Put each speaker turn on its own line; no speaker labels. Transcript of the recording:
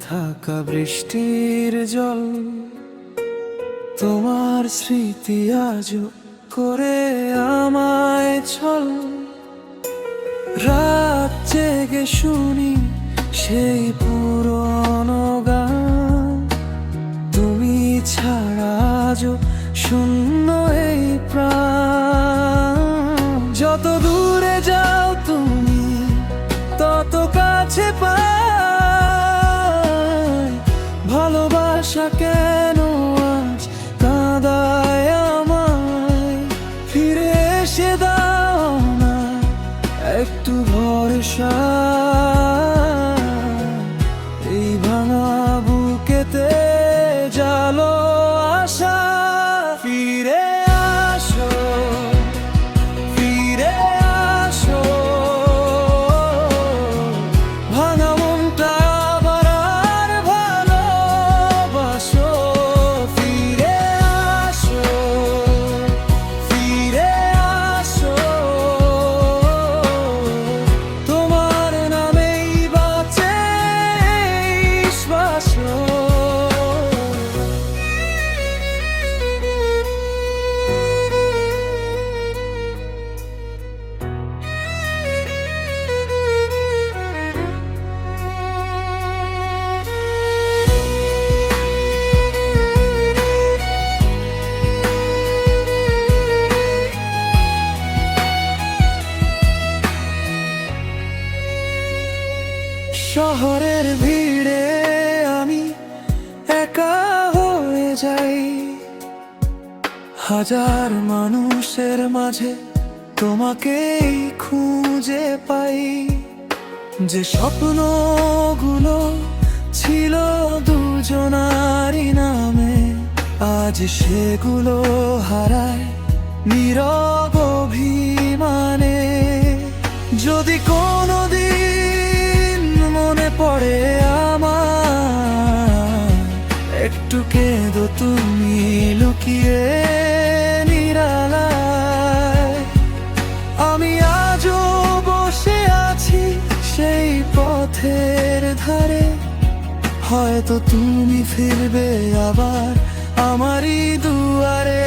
থাকা বৃষ্টির জল, তোমার স্মৃতি আজও করে আমায় ছল। রাত জেগে শুনি সেই পুরনো গান, তুমি ছাড়া আজও শূন্য এই প্রাণ। যত দূরে যাও তুমি তত কাছে পাই, ভালোবাসা কেন আজ কাঁদায় আমায়। ফিরে এসে দাও না একটু ভরসা, এই ভাঙা বুকেতে জালো আশা। ফিরে আসো, ফিরে আসো, ভাঙা মনটা আবার আর ভালোবাসো। ফিরে আসো, ফিরে আসো, তোমার নামেই বাঁচে শ্বাস। শহরের ভিড়ে আমি একা হয়ে যাই, হাজার মানুষের মাঝে তোমাকেই খুঁজে পাই। যে স্বপ্নগুলো ছিল দুজনারই নামে, আজ সেগুলো হারায় নীরব অভিমানে। যদি কোনোদিন মনে পড়ে আমার, একটু কেঁদো তুমি লুকিয়ে নিরালায়। আমি আজও বসে আছি সেই পথের ধারে, হয়তো তুমি ফিরবে আবার আমারই দুয়ারে।